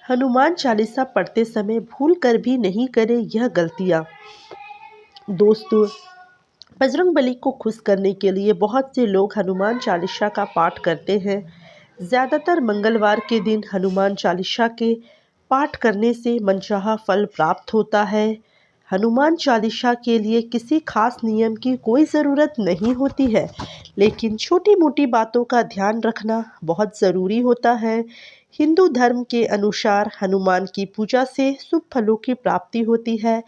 हनुमान चालीसा पढ़ते समय भूल कर भी नहीं करें यह गलतियाँ। दोस्तों, बजरंगबली को खुश करने के लिए बहुत से लोग हनुमान चालीसा का पाठ करते हैं। ज़्यादातर मंगलवार के दिन हनुमान चालीसा के पाठ करने से मनचाहा फल प्राप्त होता है। हनुमान चालीसा के लिए किसी खास नियम की कोई ज़रूरत नहीं होती है, लेकिन छोटी मोटी बातों का ध्यान रखना बहुत ज़रूरी होता है। हिंदू धर्म के अनुसार हनुमान की पूजा से शुभ फलों की प्राप्ति होती है।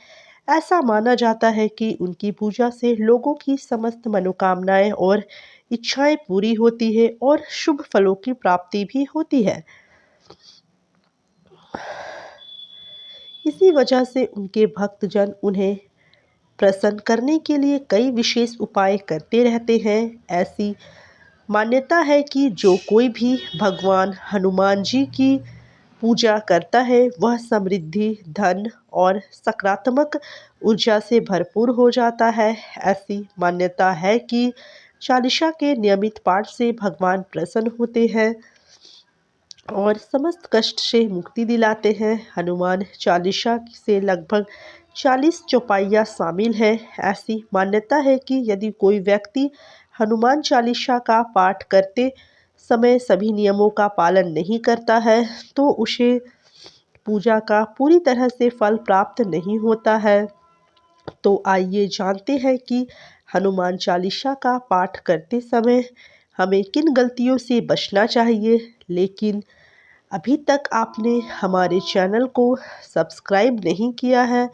ऐसा माना जाता है कि उनकी पूजा से लोगों की समस्त मनोकामनाएं और इच्छाएं पूरी होती है और शुभ फलों की प्राप्ति भी होती है। इसी वजह से उनके भक्तजन उन्हें प्रसन्न करने के लिए कई विशेष उपाय करते रहते हैं। ऐसी मान्यता है कि जो कोई भी भगवान हनुमान जी की पूजा करता है वह समृद्धि, धन और सकारात्मक ऊर्जा से भरपूर हो जाता है। ऐसी मान्यता है कि चालीसा के नियमित पाठ से भगवान प्रसन्न होते हैं और समस्त कष्ट से मुक्ति दिलाते हैं। हनुमान चालीसा से लगभग 40 चौपाइयाँ शामिल हैं। ऐसी मान्यता है कि यदि कोई व्यक्ति हनुमान चालीसा का पाठ करते समय सभी नियमों का पालन नहीं करता है तो उसे पूजा का पूरी तरह से फल प्राप्त नहीं होता है। तो आइए जानते हैं कि हनुमान चालीसा का पाठ करते समय हमें किन गलतियों से बचना चाहिए। लेकिन अभी तक आपने हमारे चैनल को सब्सक्राइब नहीं किया है,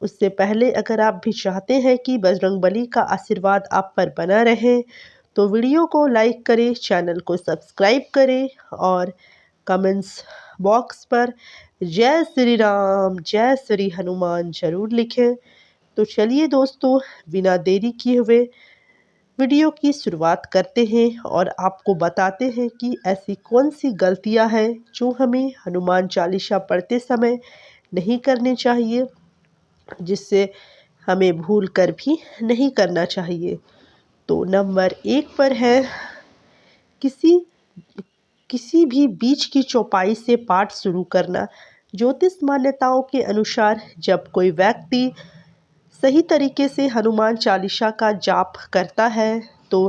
उससे पहले अगर आप भी चाहते हैं कि बजरंगबली का आशीर्वाद आप पर बना रहे तो वीडियो को लाइक करें, चैनल को सब्सक्राइब करें और कमेंट्स बॉक्स पर जय श्री राम, जय श्री हनुमान जरूर लिखें। तो चलिए दोस्तों, बिना देरी किए हुए वीडियो की शुरुआत करते हैं और आपको बताते हैं कि ऐसी कौन सी गलतियां हैं जो हमें हनुमान चालीसा पढ़ते समय नहीं करनी चाहिए, जिससे हमें भूल कर भी नहीं करना चाहिए। तो नंबर 1 पर है किसी भी बीच की चौपाई से पाठ शुरू करना। ज्योतिष मान्यताओं के अनुसार जब कोई व्यक्ति सही तरीके से हनुमान चालीसा का जाप करता है तो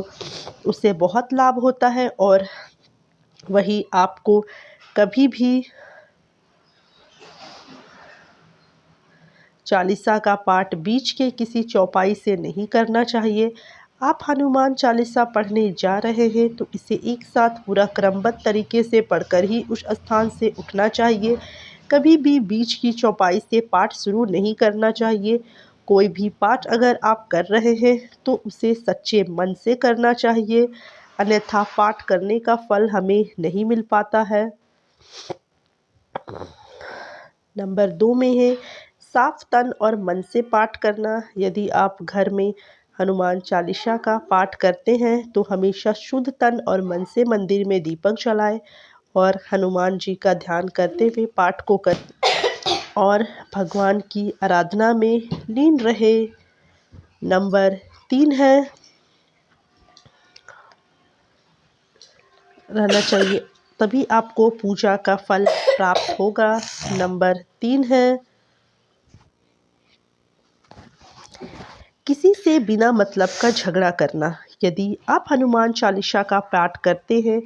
उसे बहुत लाभ होता है और वही आपको कभी भी चालीसा का पाठ बीच के किसी चौपाई से नहीं करना चाहिए। आप हनुमान चालीसा पढ़ने जा रहे हैं तो इसे एक साथ पूरा क्रमबद्ध तरीके से पढ़कर ही उस स्थान से उठना चाहिए। कभी भी बीच की चौपाई से पाठ शुरू नहीं करना चाहिए। कोई भी पाठ अगर आप कर रहे हैं तो उसे सच्चे मन से करना चाहिए, अन्यथा पाठ करने का फल हमें नहीं मिल पाता है। नंबर 2 में है साफ तन और मन से पाठ करना। यदि आप घर में हनुमान चालीसा का पाठ करते हैं तो हमेशा शुद्ध तन और मन से मंदिर में दीपक जलाएं और हनुमान जी का ध्यान करते हुए पाठ को कर और भगवान की आराधना में लीन रहे। नंबर 3 है रहना चाहिए, तभी आपको पूजा का फल प्राप्त होगा। नंबर 3 है किसी से बिना मतलब का झगड़ा करना। यदि आप हनुमान चालीसा का पाठ करते हैं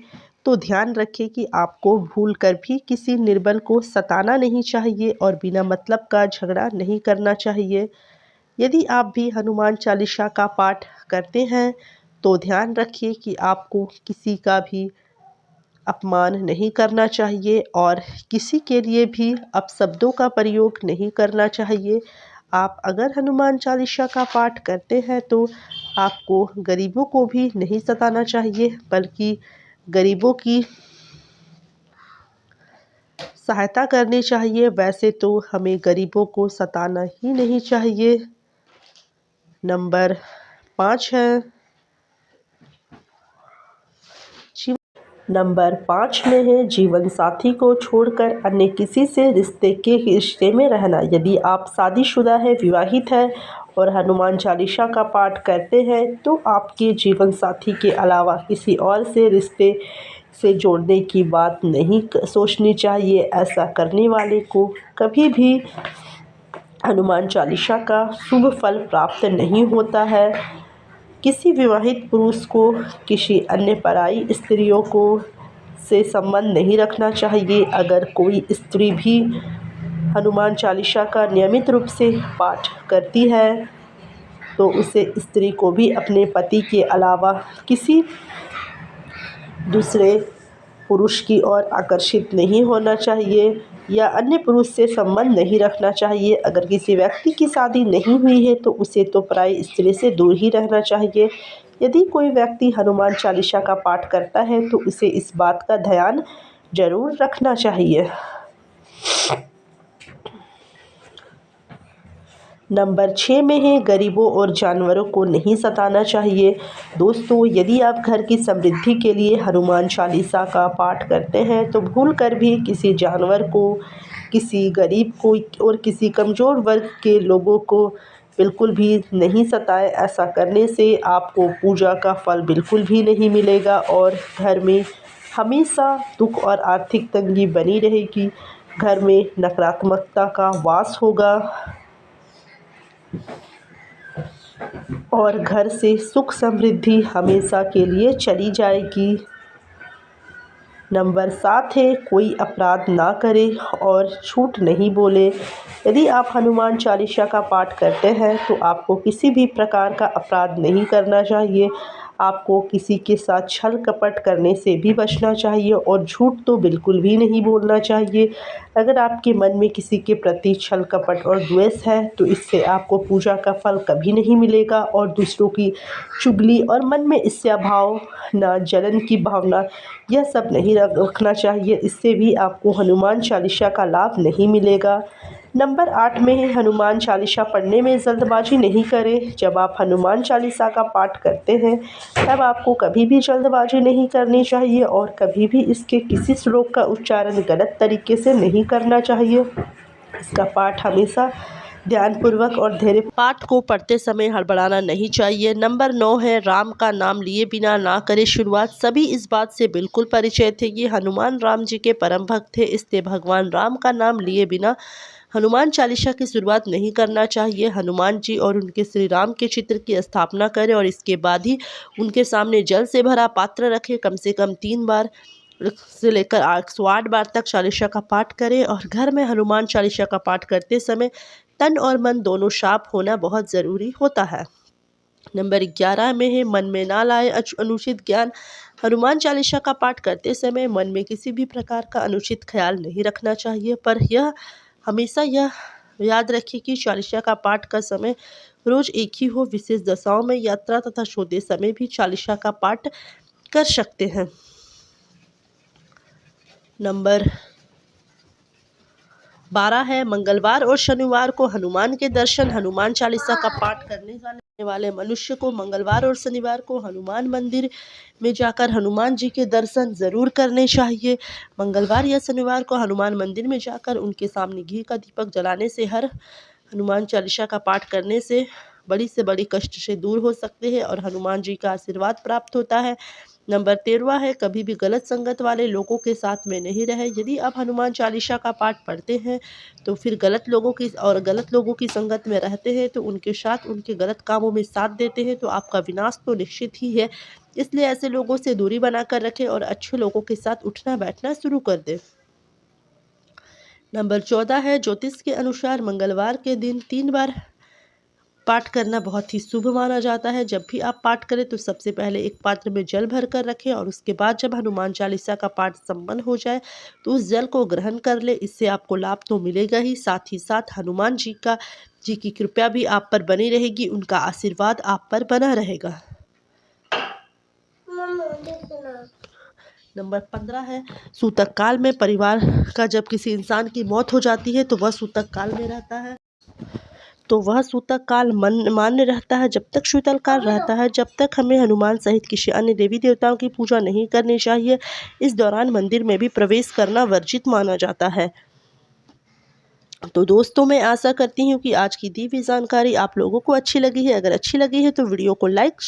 तो ध्यान रखें कि आपको भूल कर भी किसी निर्बल को सताना नहीं चाहिए और बिना मतलब का झगड़ा नहीं करना चाहिए। यदि आप भी हनुमान चालीसा का पाठ करते हैं तो ध्यान रखिए कि आपको किसी का भी अपमान नहीं करना चाहिए और किसी के लिए भी अपशब्दों का प्रयोग नहीं करना चाहिए। आप अगर हनुमान चालीसा का पाठ करते हैं तो आपको गरीबों को भी नहीं सताना चाहिए, बल्कि गरीबों की सहायता करनी चाहिए। वैसे तो हमें गरीबों को सताना ही नहीं चाहिए। नंबर 5 है नंबर 5 में है जीवन साथी को छोड़कर अन्य किसी से रिश्ते में रहना। यदि आप शादीशुदा है, विवाहित है और हनुमान चालीसा का पाठ करते हैं तो आपके जीवन साथी के अलावा किसी और से रिश्ते से जोड़ने की बात नहीं सोचनी चाहिए। ऐसा करने वाले को कभी भी हनुमान चालीसा का शुभ फल प्राप्त नहीं होता है। किसी विवाहित पुरुष को किसी अन्य पराई स्त्रियों को से संबंध नहीं रखना चाहिए। अगर कोई स्त्री भी हनुमान चालीसा का नियमित रूप से पाठ करती है तो उसे स्त्री को भी अपने पति के अलावा किसी दूसरे पुरुष की ओर आकर्षित नहीं होना चाहिए या अन्य पुरुष से संबंध नहीं रखना चाहिए। अगर किसी व्यक्ति की शादी नहीं हुई है तो उसे तो पराई स्त्री से दूर ही रहना चाहिए। यदि कोई व्यक्ति हनुमान चालीसा का पाठ करता है तो उसे इस बात का ध्यान जरूर रखना चाहिए। नंबर 6 में है गरीबों और जानवरों को नहीं सताना चाहिए। दोस्तों, यदि आप घर की समृद्धि के लिए हनुमान चालीसा का पाठ करते हैं तो भूल कर भी किसी जानवर को, किसी गरीब को और किसी कमज़ोर वर्ग के लोगों को बिल्कुल भी नहीं सताएं। ऐसा करने से आपको पूजा का फल बिल्कुल भी नहीं मिलेगा और घर में हमेशा दुख और आर्थिक तंगी बनी रहेगी। घर में नकारात्मकता का वास होगा और घर से सुख समृद्धि हमेशा के लिए चली जाएगी। नंबर 7 है कोई अपराध ना करे और झूठ नहीं बोले। यदि आप हनुमान चालीसा का पाठ करते हैं तो आपको किसी भी प्रकार का अपराध नहीं करना चाहिए। आपको किसी के साथ छल कपट करने से भी बचना चाहिए और झूठ तो बिल्कुल भी नहीं बोलना चाहिए। अगर आपके मन में किसी के प्रति छल कपट और द्वेष है तो इससे आपको पूजा का फल कभी नहीं मिलेगा और दूसरों की चुगली और मन में ईर्ष्या भाव ना जलन की भावना यह सब नहीं रखना चाहिए। इससे भी आपको हनुमान चालीसा का लाभ नहीं मिलेगा। नंबर 8 में है हनुमान चालीसा पढ़ने में जल्दबाजी नहीं करें। जब आप हनुमान चालीसा का पाठ करते हैं तब आपको कभी भी जल्दबाजी नहीं करनी चाहिए और कभी भी इसके किसी श्लोक का उच्चारण गलत तरीके से नहीं करना चाहिए। इसका पाठ हमेशा ध्यानपूर्वक और धैर्य पाठ को पढ़ते समय हड़बड़ाना नहीं चाहिए। नंबर 9 है राम का नाम लिए बिना ना करें शुरुआत। सभी इस बात से बिल्कुल परिचय थे कि हनुमान राम जी के परम भक्त थे, इसलिए भगवान राम का नाम लिए बिना हनुमान चालीसा की शुरुआत नहीं करना चाहिए। हनुमान जी और उनके श्री राम के चित्र की स्थापना करें और इसके बाद ही उनके सामने जल से भरा पात्र रखें। कम से कम 3 बार से लेकर 108 बार तक चालीसा का पाठ करें और घर में हनुमान चालीसा का पाठ करते समय तन और मन दोनों साफ होना बहुत ज़रूरी होता है। नंबर 11 में है मन में ना लाए अनुचित ज्ञान। हनुमान चालीसा का पाठ करते समय मन में किसी भी प्रकार का अनुचित ख्याल नहीं रखना चाहिए, पर यह हमेशा यह याद रखें कि चालीसा का पाठ का समय रोज एक ही हो। विशेष दशाओं में यात्रा तथा सोते समय भी चालीसा का पाठ कर सकते हैं। नंबर 12 है मंगलवार और शनिवार को हनुमान के दर्शन। हनुमान चालीसा का पाठ करने जाने वाले मनुष्य को मंगलवार और शनिवार को हनुमान मंदिर में जाकर हनुमान जी के दर्शन ज़रूर करने चाहिए। मंगलवार या शनिवार को हनुमान मंदिर में जाकर उनके सामने घी का दीपक जलाने से हर हनुमान चालीसा का पाठ करने से बड़ी कष्ट से दूर हो सकते हैं और हनुमान जी का आशीर्वाद प्राप्त होता है। नंबर 13 है कभी भी गलत संगत वाले लोगों के साथ में नहीं रहे। यदि आप हनुमान चालीसा का पाठ पढ़ते हैं तो फिर गलत लोगों की संगत में रहते हैं तो उनके साथ उनके गलत कामों में साथ देते हैं तो आपका विनाश तो निश्चित ही है। इसलिए ऐसे लोगों से दूरी बनाकर रखें और अच्छे लोगों के साथ उठना बैठना शुरू कर दें। नंबर 14 है ज्योतिष के अनुसार मंगलवार के दिन 3 बार पाठ करना बहुत ही शुभ माना जाता है। जब भी आप पाठ करें तो सबसे पहले एक पात्र में जल भर कर रखें और उसके बाद जब हनुमान चालीसा का पाठ संपन्न हो जाए तो उस जल को ग्रहण कर ले। इससे आपको लाभ तो मिलेगा ही साथ हनुमान जी की कृपा भी आप पर बनी रहेगी, उनका आशीर्वाद आप पर बना रहेगा। नंबर 15 है सूतक काल में परिवार का जब किसी इंसान की मौत हो जाती है तो वह सूतक काल में रहता है, तो वह सूतक काल मान्य रहता है जब तक शीतल काल रहता है, जब तक हमें हनुमान सहित किसी अन्य देवी देवताओं की पूजा नहीं करनी चाहिए। इस दौरान मंदिर में भी प्रवेश करना वर्जित माना जाता है। तो दोस्तों, मैं आशा करती हूँ कि आज की दी हुई जानकारी आप लोगों को अच्छी लगी है। अगर अच्छी लगी है तो वीडियो को लाइक,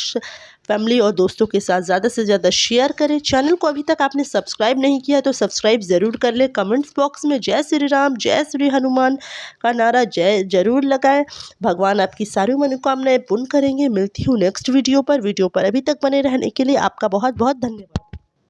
फैमिली और दोस्तों के साथ ज़्यादा से ज़्यादा शेयर करें। चैनल को अभी तक आपने सब्सक्राइब नहीं किया तो सब्सक्राइब ज़रूर कर लें। कमेंट्स बॉक्स में जय श्री राम, जय श्री हनुमान का नारा जय ज़रूर लगाएं। भगवान आपकी सारी मनोकामनाएं पूर्ण करेंगे। मिलती हूँ नेक्स्ट वीडियो पर। अभी तक बने रहने के लिए आपका बहुत बहुत धन्यवाद।